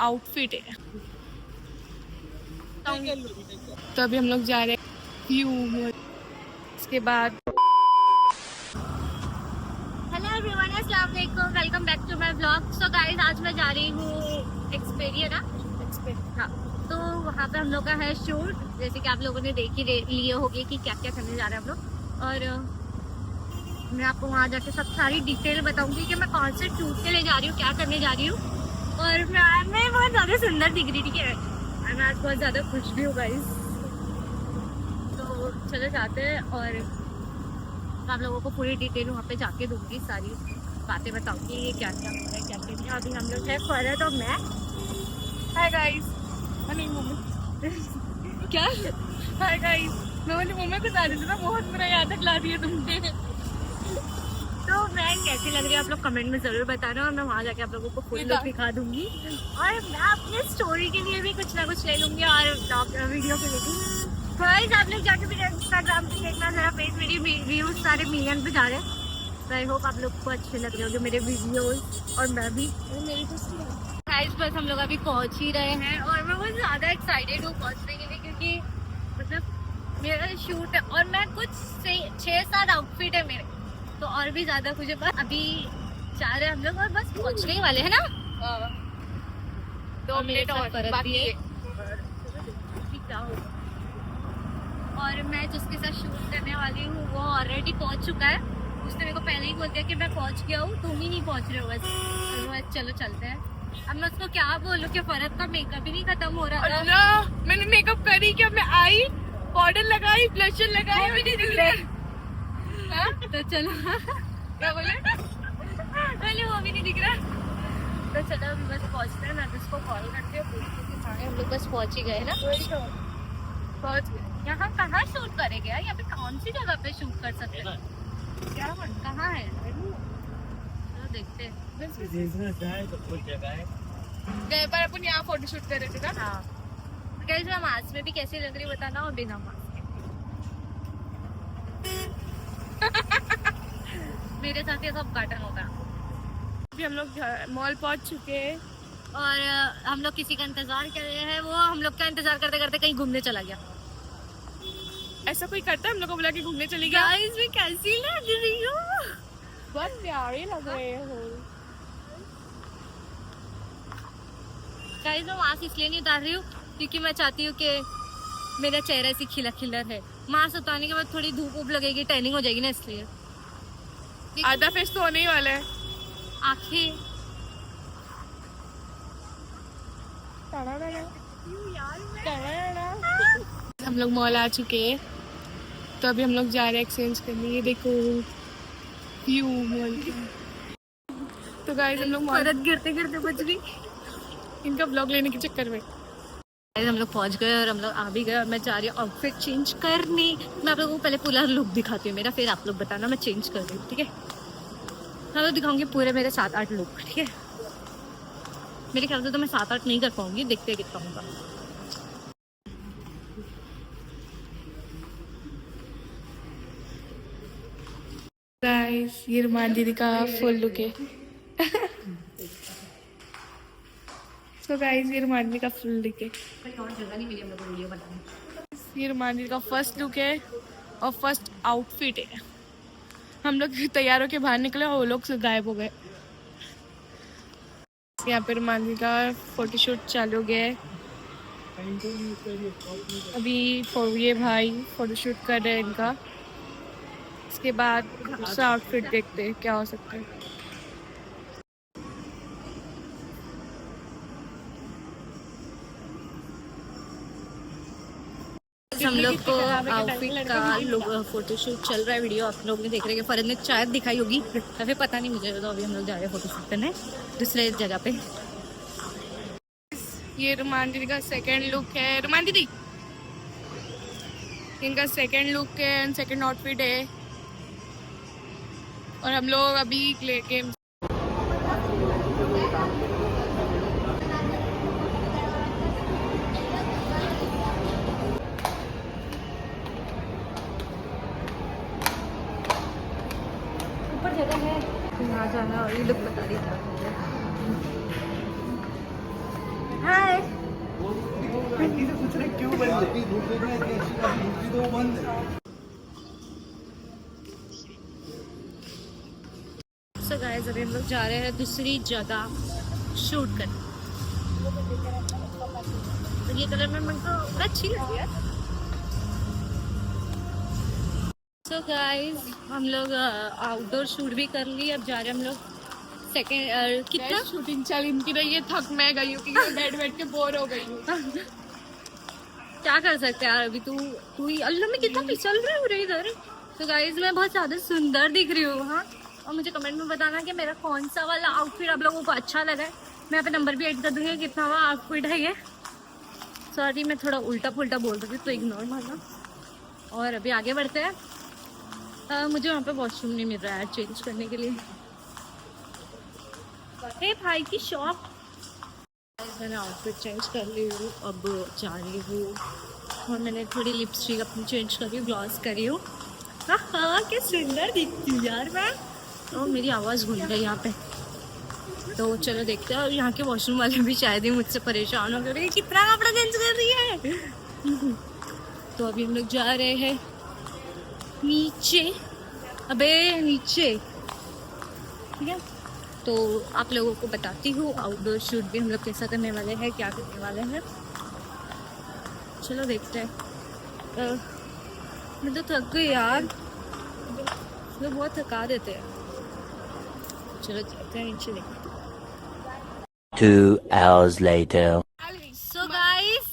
Outfit है। तो अभी हम लोग जा रहे हैं व्यू, इसके बाद हेलो एवरीवन, अस्सलाम वालेकुम, welcome back to my vlog. So guys, आज मैं जा रही हूँ एक्सपेरिया ना। हाँ, तो वहाँ पे हम लोग का है शूट, जैसे कि आप लोगों ने देख ही लिए होंगे कि क्या क्या करने जा रहे हैं हम लोग। और मैं आपको वहाँ जाके सब सारी डिटेल बताऊंगी कि मैं कौन से शूट के लिए जा रही हूँ, क्या करने जा रही हूँ। और मैं बहुत ज़्यादा सुंदर दिख रही, ठीक है, और मैं आज बहुत ज़्यादा खुश भी हूँ गाइस। तो चलो जाते हैं और आप लोगों को पूरी डिटेल वहाँ पे जाके दूंगी, सारी बातें बताऊंगी ये क्या क्या हो रहा है, क्या क्या नहीं। अभी हम लोग है फरहत और मैं। हाय गाइस, क्या हाय गाइस, मैं बोली मम्मी को बता रही थी ना, बहुत बुरा याद ला दिया तुमने। तो मैं कैसी लग रही है आप लोग कमेंट में जरूर बताना, और मैं वहाँ जाके आप लोगों को फुल लुक दिखा दूंगी। और मैं अपने स्टोरी के लिए भी कुछ ना कुछ ले लूंगी और वीडियो के लिए भी। गाइस, आप लोग जाके मेरे इंस्टाग्राम पे देखना जरा, पेज मेरी व्यूज सारे मिलियन पे जा रहे हैं। तो आई होप आप लोग को अच्छे लग रहे होंगे मेरे वीडियोस, और मैं भी। गाइस, बस हम लोग अभी पहुंच ही रहे हैं और मैं बहुत ज़्यादा एक्साइटेड हूँ पहुंचने के लिए, क्योंकि मतलब मेरा शूट है और मैं कुछ 6-7 आउटफिट है मेरे, तो और भी ज़्यादा कुछ है। बस अभी जा रहे हैं हम लोग और बस पहुंचने ही वाले हैं ना। 2 मिनट और बाकी है। और मैं जिसके साथ शूट करने वाली हूँ वो ऑलरेडी पहुंच चुका है। उसने मेरे को पहले ही बोल दिया कि मैं पहुंच गया हूँ, तुम ही नहीं पहुंच रहे हो बस। चलो चलते हैं। अब मैं उसको क्या बोलूँ कि फरहत का मेकअप ही नहीं खत्म हो रहा था। मैंने मेकअप करी, क्या मैं आई, पाउडर लगाई, ब्लशर लगाई, भी नहीं दिख रहा। तो चलो, क्या बोले, पहले वो भी नहीं दिख रहा। तो चलो अभी बस पहुंचते हैं, मैं उसको कॉल करती हूँ। हम लोग बस पहुंच ही गए ना। पहुंच गए। यहाँ कहाँ शूट करेंगे यार, यहाँ पे कौन सी जगह पे शूट कर सकते हैं, क्या कहाँ है, तो देखते हैं। गए पर अपन यहाँ फोटो शूट कर रहे थे ना। हाँ, कैसे मैं मास्क में भी कैसी लग रही बताना, और बिना मास्क मेरे साथ ये सब काटन होता है। अभी हम लोग मॉल पहुंच चुके हैं और हम लोग किसी का इंतजार कर रहे हैं। वो हम लोग का इंतजार करते करते कहीं घूमने चला गया। ऐसा कोई करता है, हम लोग को बुला के घूमने चली गया। गाइस, मैं कैसी लग रही हूँ, बहुत प्यारे लग रहे हो। गाइस, मैं मास्क इसलिए नहीं उतार रही हूँ क्योंकि मैं चाहती हूँ कि मेरा चेहरा ऐसी खिला खिला है। मास्क उतारने के बाद थोड़ी धूप लगेगी, टैनिंग हो जाएगी ना, इसलिए। आधा फेस तो होने ही वाला है। आंखें हम लोग मॉल आ चुके हैं, तो अभी हम लोग जा रहे हैं एक्सचेंज करने। ये देखो व्यू मॉल का। तो गाइस, हम लोग मॉल गिरते गिरते बच गई इनका ब्लॉग लेने के चक्कर में। हम लोग पहुंच गए और हम लोग आ भी गए और मैं जा रही हूँ आउटफिट चेंज करने। मैं आप लोगों को पहले पूरा लुक दिखाती हूँ मेरा, फिर आप लोग बताना मैं चेंज कर रही हूँ, ठीक है। मैं लोग दिखाऊंगी पूरे मेरे 7-8 लुक, ठीक है। मेरे ख्याल से तो मैं 7-8 नहीं कर पाऊंगी, देखते कितना होगा। गाइस, ये रुमान दीदी का फुल लुक है। तो गाइस, ये रुमान दीदी का फुल लुक है। ये रुमान दीदी का फर्स्ट लुक है और फर्स्ट आउटफिट है। हम लोग तैयार होके बाहर निकले और वो लोग से गायब हो गए। यहाँ पे रुमान दीदी का फोटोशूट चालू हो गया है। अभी ये भाई फोटोशूट कर रहे हैं इनका। इसके बाद दूसरा आउटफिट देखते हैं क्या हो सकता है। हम लोग को आउटफिट का फोटोशूट चल रहा है, वीडियो आप लोग ने देख रहे हैं। फरहत ने शायद दिखाई होगी या फिर पता नहीं मुझे। तो अभी हम लोग जा रहे हैं फोटोशूट करने दूसरे जगह पे। ये रुमान दीदी का सेकंड लुक है। रुमान दीदी, इनका सेकंड लुक है, सेकंड आउटफिट है। और हम लोग अभी लेके ऊपर जगह है, यहाँ जाना और ये लुक बता रही था। हाय। सो गाइस अभी हम लोग जा रहे हैं दूसरी जगह शूट करने। तो ये कलर में मेरे को अच्छी लगी है। सो गाइस हम लोग आउटडोर शूट भी कर ली। अब जा रहे हैं हम लोग सेकेंड कितना शूटिंग चल इनकी रही है, थक मैं गई हूँ क्योंकि बैठ बैठ के बोर हो गई हूँ। क्या कर सकते हैं यार, अभी तू ही अल्लाह में कितना फिसल रहे हो रे इधर। तो गाइस मैं बहुत ज्यादा सुंदर दिख रही हूँ हाँ, और मुझे कमेंट में बताना कि मेरा कौन सा वाला आउटफिट आप लोगों को अच्छा लगा है। मैं यहाँ पे नंबर भी ऐड कर दूंगी कितना वाला आउटफिट है ये। सॉरी मैं थोड़ा उल्टा पुल्टा बोल रही थी तो इग्नोर मारना। और अभी आगे बढ़ते हैं। मुझे वहाँ पे वॉशरूम नहीं मिल रहा है चेंज करने के लिए। हे भाई की शॉप। मैंने आउटफिट चेंज कर ली हूँ, अब जा रही हूँ और मैंने थोड़ी लिपस्टिक अपनी चेंज करी हूँ, ग्लॉस करी हूँ। हाँ क्या सुंदर दिखती हूँ यार मैं। और मेरी आवाज़ घुल गई यहाँ पे। तो चलो देखते हैं। और यहाँ के वॉशरूम वाले भी शायद ही मुझसे परेशान हो गए कितना कपड़ा चेंज कर रही है। तो अभी हम लोग जा रहे हैं नीचे। अबे नीचे ठीक है। तो आप लोगों को बताती हूँ आउटडोर शूट भी हम लोग कैसा करने वाले हैं, क्या करने वाले हैं। चलो देखते हैं। मैं तो थक गई यार, लोग बहुत थका देते हैं। चलो देखते हैं नीचे देखते हैं। 2 hours later. So guys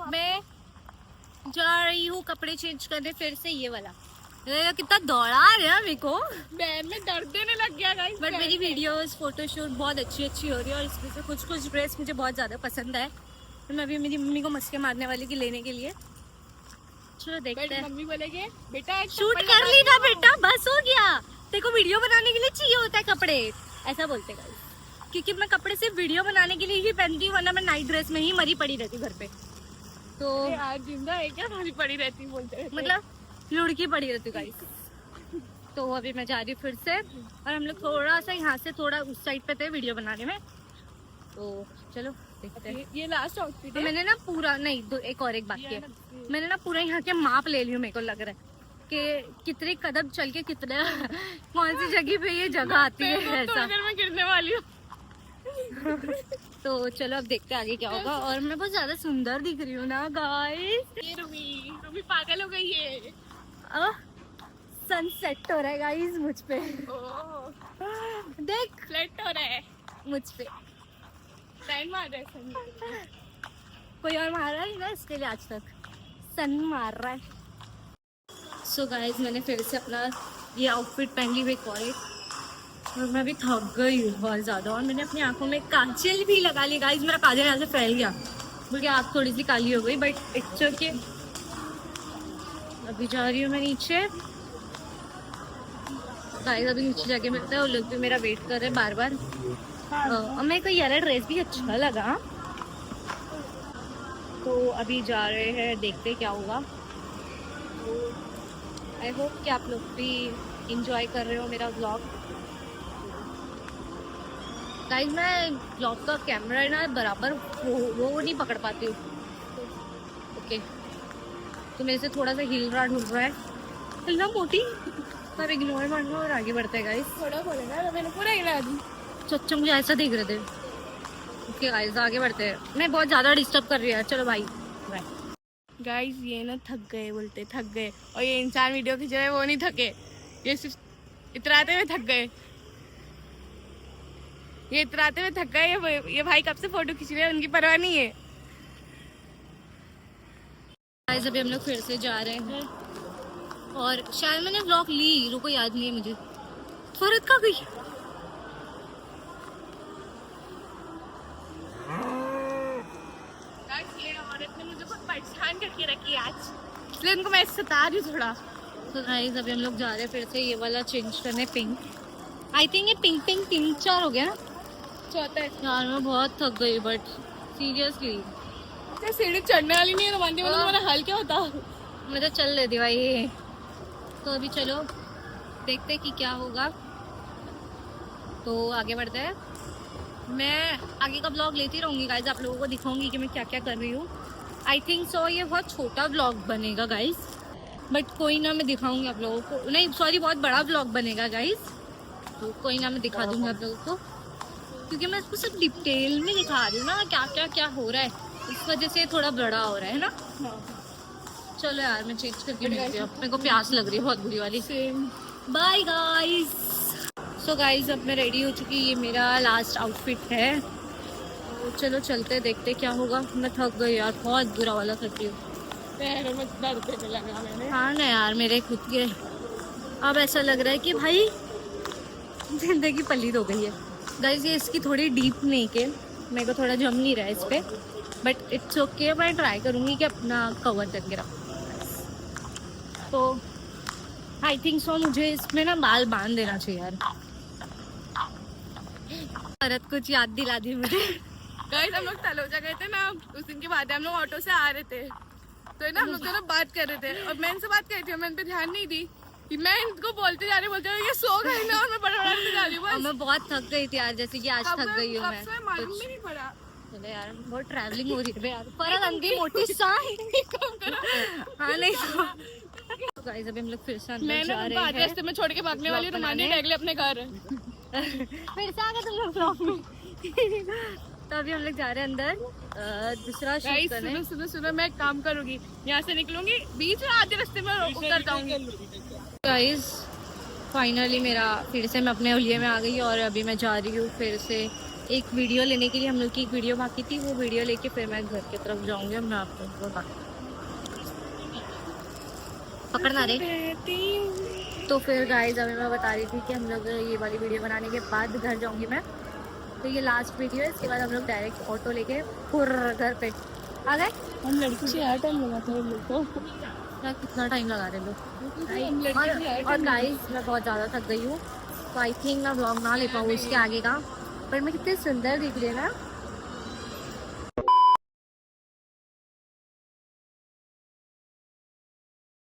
मैं जा रही हूँ कपड़े चेंज करने फिर से। ये वाला कितना दौड़ा रहा है मेरे को, में दर्द देने लग गया गाइस। बट मेरी वीडियोस फोटोशूट बहुत अच्छी हो रही है और इसमें से कुछ ड्रेस मुझे बहुत ज़्यादा पसंद है। तो मैं अभी मेरी मम्मी को मस्के मारने वाली की लेने के लिए। चलो देखते हैं। मम्मी बोलेगे बेटा शूट कर ली ना बेटा, बस हो गया। तेरे को वीडियो बनाने के लिए चाहिए होता है कपड़े, ऐसा बोलते गाइस। क्योंकि मैं कपड़े सिर्फ वीडियो बनाने के लिए ही पहनती हूँ, वरना मैं नाइट ड्रेस में ही मरी पड़ी रहती घर पे। तो यार जिंदा है क्या मरी पड़ी रहती बोलते मतलब लुढ़की पड़ी रहती गाइस। तो अभी मैं जा रही हूँ फिर से। और हम लोग थोड़ा सा यहाँ से थोड़ा उस साइड पे थे वीडियो बनाने में। तो चलो देखते हैं। ये लास्ट आउटफिट तो है। मैंने ना पूरा नहीं एक और एक बाकी है। मैंने ना पूरा यहाँ के माप ले ली हूँ। मेरे को लग रहा है कि कितने कदम चल के कितने कौन सी जगह पे ये जगह आती है ऐसा। मैं गिरने वाली हूँ। तो चलो अब देखते हैं आगे क्या होगा। और मैं बहुत ज्यादा सुंदर दिख रही हूँ ना गाइस। ये रूमी पागल हो गई है। सनसेट हो रहा है गाइस मुझ पे। देख फ्लैट हो रहा है मुझ पे। टाइम मार रहा है सन। कोई और मार रहा है ना इसके लिए आज तक सन मार रहा है। सो गाइस मैंने फिर से अपना ये आउटफिट पहन ली हुई कॉलेज और मैं भी थक गई हूँ बहुत ज़्यादा। और मैंने अपनी आंखों में काजल भी लगा ली गाइस। मेरा काजल यहाँ से फैल गया क्योंकि आँख थोड़ी सी काली हो गई, बट इट्स ओके। अभी जा रही हूँ मैं नीचे गाइस। अभी नीचे जाके मिलता है। वो लोग भी मेरा वेट कर रहे हैं बार बार। और मेरे को ये वाला ड्रेस भी अच्छा लगा। तो अभी जा रहे हैं, देखते क्या होगा। आई होप कि आप लोग भी इंजॉय कर रहे हो मेरा व्लॉग। गाइस मैं व्लॉग का कैमरा है ना बराबर वो नहीं पकड़ पाती हूँ। ओके तो मेरे से थोड़ा सा हिल रहा ढूंढ रहा है, हिलना मोटी पर इग्नोर मारना और आगे बढ़ते हैं गाइस। थोड़ा बोलेगा मैंने पूरा हिला दी। सच्चा मुझे ऐसा देख रहे थे। ओके गाइस आगे बढ़ते हैं। मैं बहुत ज़्यादा डिस्टर्ब कर रही है। चलो भाई बाय। गाइस ये ना थक गए बोलते थक गए, और ये इंसान वीडियो खींच रहे वो नहीं थके, ये सिर्फ इतराते हुए थक गए। ये इतराते हुए थक गए। ये भाई कब से फोटो खींच रहे हैं, उनकी परवाह नहीं है। गाइस अभी हम लोग फिर से जा रहे हैं और शायद मैंने व्लॉग ली, रुको याद नहीं है मुझे। फरत कहाँ गई? ये औरत ने मुझे बहुत परेशान करके रखी आज, इसलिए उनको मैं सता रही हूँ थोड़ा। तो गाइस अभी हम लोग जा रहे हैं फिर से ये वाला चेंज करने पिंक। आई थिंक ये पिंक 3-4 हो गया ना, चौथा है। यार मैं बहुत थक गई बट सीरियसली सीढ़ी चढ़ने वाली नहीं है रोमांटिक वाला, मेरा हाल क्या होता। मैं तो चल रही थी भाई। तो अभी चलो देखते कि क्या होगा। तो आगे बढ़ते हैं। मैं आगे का ब्लॉग लेती रहूंगी गाइज, आप लोगों को दिखाऊंगी कि मैं क्या क्या कर रही हूँ। आई थिंक सो ये बहुत छोटा ब्लॉग बनेगा गाइज, बट कोई ना, मैं दिखाऊंगी आप लोगों को। नहीं सॉरी, बहुत बड़ा ब्लॉग बनेगा गाइज, तो कोई ना, मैं दिखा दूंगी आप लोगों को, क्योंकि मैं इसको सब डिटेल में दिखा रही हूँ ना क्या हो रहा है, इस वजह से थोड़ा बड़ा हो रहा है ना। चलो यार मैं चेंज करके मिलती हूँ, मेरे को प्यास लग रही है बहुत बुरी वाली। Bye guys. सो गाइस अब मैं रेडी हो चुकी, ये मेरा लास्ट आउटफिट है, तो चलो चलते देखते क्या होगा। मैं थक गई यार, बहुत बुरा वाला थक गई हूँ। हाँ ना यार, मेरे खुद के अब ऐसा लग रहा है कि भाई जिंदगी पलीद हो गई है। गाइस ये इसकी थोड़ी डीप नहीं के, मेरे को थोड़ा जम नहीं रहा है इस पर, बट इट्स ओके। मैं ट्राई करूँगी कि अपना कवर करके रखूँ। तो आई थिंक सो मुझे इसमें ना बाल बांध देना चाहिए यार। भरत कुछ याद दिला दी मुझे। गाइस हम लोग तलोजा गए थे ना, उस दिन की बात है, हम लोग ऑटो से आ रहे थे, तो ना हम लोग दोनों बात कर रहे थे, और मैं इनसे बात कर रही थी, मैं इन पे ध्यान नहीं दी, मैं इनको बोलते जा रही ये सो गए ना, और मैं बड़ा जा रही हूँ। मैं बहुत थक गई थी यार, जैसे कि आज थक गई हूँ मैं। मालूम भी नहीं पड़ा। चलो यार बहुत ट्रैवलिंग हो रही है यार, पर अंधी मोटी सांड। हाँ नहीं तो गाइस अभी हम लोग फिर से अंदर जा रहे हैं। रास्ते में छोड़ के भागने वाली रुमानी टैगले अपने घर। फिर से आ गए तुम लोग ब्लॉग में। तो अभी हम लोग जा रहे हैं अंदर दूसरा शूट करने। सुनो मैं एक काम करूंगी, यहाँ से निकलूंगी, बीच में आधे रास्ते में उतर जाऊंगी। गाइस फाइनली मेरा फिर से मैं अपने हुलिये में आ गई, और अभी मैं जा रही हूँ फिर से एक वीडियो लेने के लिए। हम लोग की एक वीडियो बाकी थी, वो वीडियो लेके फिर मैं घर की तरफ जाऊंगी। मैं आपको पकड़ना रे। तो फिर गाइस अभी मैं बता रही थी कि हम लोग ये वाली वीडियो बनाने के बाद घर जाऊंगी मैं, तो ये लास्ट वीडियो है। इसके बाद हम लोग डायरेक्ट ऑटो लेके पूरा घर पे आ गए। हम लड़की से यार टाइम लगाते हैं लोग को, कितना टाइम लगा रहे लोग। और गाइस मैं बहुत ज़्यादा थक गई हूँ, तो आई थिंक मैं व्लॉग ना ले पाऊँ उसके आगे का, पर मैं कितनी सुंदर दिख रही है ना।